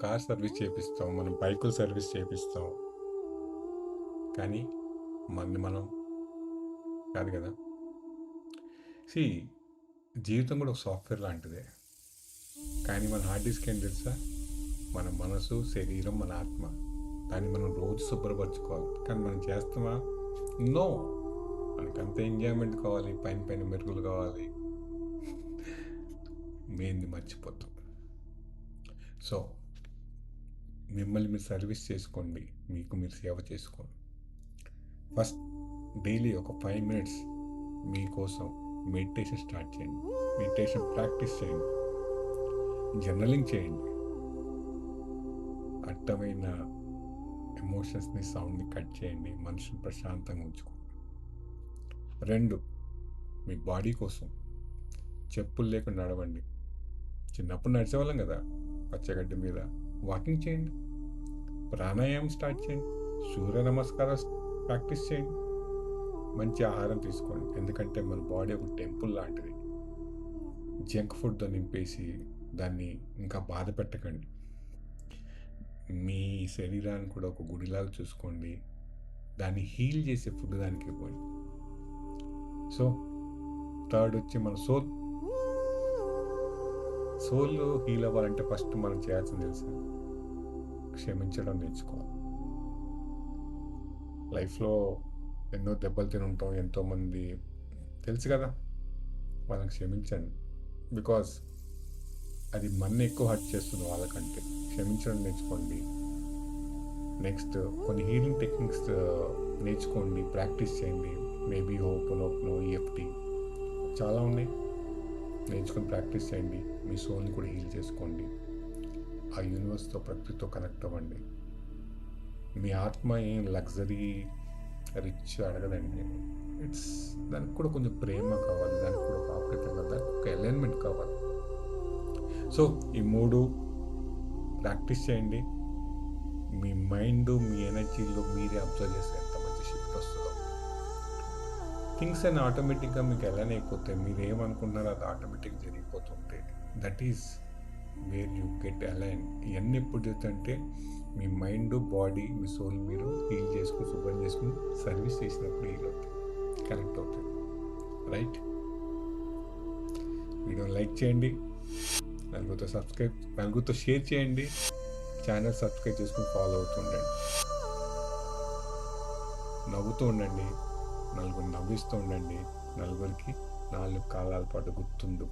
Car service చేపిస్తాం, మనం బైకులు సర్వీస్ చేపిస్తాం, కానీ మనది మనం కాదు కదా. సి జీవితం కూడా ఒక సాఫ్ట్వేర్ లాంటిదే. కానీ మన హార్డ్ డిస్క్ ఏం తెలుసా? మన మనసు, శరీరం, మన ఆత్మ. దాన్ని మనం రోజు శుభ్రపరచుకోవాలి. కానీ మనం చేస్తామా? నో. మనకంత ఎంజాయ్మెంట్ కావాలి, పైన పైన మెరుగులు కావాలి, మెయిన్ది మర్చిపోతాం. సో మిమ్మల్ని మీరు సర్వీస్ చేసుకోండి, మీకు మీరు సేవ చేసుకోండి. ఫస్ట్ డైలీ ఒక 5 minutes మీకోసం మెడిటేషన్ స్టార్ట్ చేయండి. మెడిటేషన్ ప్రాక్టీస్ చేయండి, జర్నలింగ్ చేయండి. అర్థమైన ఎమోషన్స్ని, సౌండ్ని కట్ చేయండి, మనసుని ప్రశాంతంగా ఉంచుకోండి. 2, మీ బాడీ కోసం చెప్పులు లేకుండా నడవండి. చిన్నప్పుడు నడిచేవాళ్ళం కదా పచ్చగడ్డి మీద. వాకింగ్ చేయండి, ప్రాణాయామం స్టార్ట్ చేయండి, సూర్య నమస్కారాలు ప్రాక్టీస్ చేయండి, మంచి ఆహారం తీసుకోండి. ఎందుకంటే మన బాడీ ఒక టెంపుల్ లాంటిది. జంక్ ఫుడ్తో నింపేసి దాన్ని ఇంకా బాధ పెట్టకండి. మీ శరీరాన్ని కూడా ఒక గుడిలాగా చూసుకోండి. దాన్ని హీల్ చేసే ఫుడ్ దానికి ఇవ్వండి. సో 3rd వచ్చి మన సోల్ హీల్ అవ్వాలంటే ఫస్ట్ మనం చేయాల్సింది తెలుసా? క్షమించడం నేర్చుకోవాలి. లైఫ్లో ఎన్నో దెబ్బలు తిని ఉంటాం, ఎంతోమంది తెలుసు కదా. వాళ్ళని క్షమించండి, బికాజ్ అది మన ఎక్కువ హర్ట్ చేస్తుంది వాళ్ళకంటే. క్షమించడం నేర్చుకోండి. నెక్స్ట్ కొన్ని హీలింగ్ టెక్నిక్స్ నేర్చుకోండి, ప్రాక్టీస్ చేయండి. మేబీ హోపోనోపోనో, EFT చాలా ఉన్నాయి. నేర్చుకొని ప్రాక్టీస్ చేయండి. మీ సోల్ని కూడా హీల్ చేసుకోండి. ఆ యూనివర్స్తో, ప్రకృతితో కనెక్ట్ అవ్వండి. మీ ఆత్మ ఏం లగ్జరీ రిచ్ అడగదండి. దానికి కూడా కొంచెం ప్రేమ కావాలి, దానికి కూడా ఒక ఆప్యాయత కావాలి, దానికి ఒక అలైన్మెంట్ కావాలి. సో ఈ 3 ప్రాక్టీస్ చేయండి. మీ మైండ్, మీ ఎనర్జీలో మీరే అబ్జర్వ్ చేస్తే ఎంత మంచి షిఫ్ట్ వస్తుందో. థింగ్స్ అని ఆటోమేటిక్గా మీకు ఎలానే అయిపోతాయి. మీరు ఏమనుకుంటున్నారో అది ఆటోమేటిక్గా జరిగిపోతుంటే that is where you get align. ఇవన్నీ ఎప్పుడు జరుగుతుంటే మీ మైండ్, బాడీ, మీ సోల్ మీరు హీల్ చేసుకుని, శుభ్రం చేసుకుని సర్వీస్ చేసినప్పుడు హీల్ అవుతాయి, కనెక్ట్ అవుతాయి. రైట్? వీడియో లైక్ చేయండి, నలుగురితో షేర్ చేయండి, ఛానల్ సబ్స్క్రైబ్ చేసుకుని ఫాలో అవుతూ ఉండండి. నవ్వుతూ ఉండండి, నలుగురు నవ్విస్తూ ఉండండి. నలుగురికి 4 కాలాల పాటు గుర్తుండు.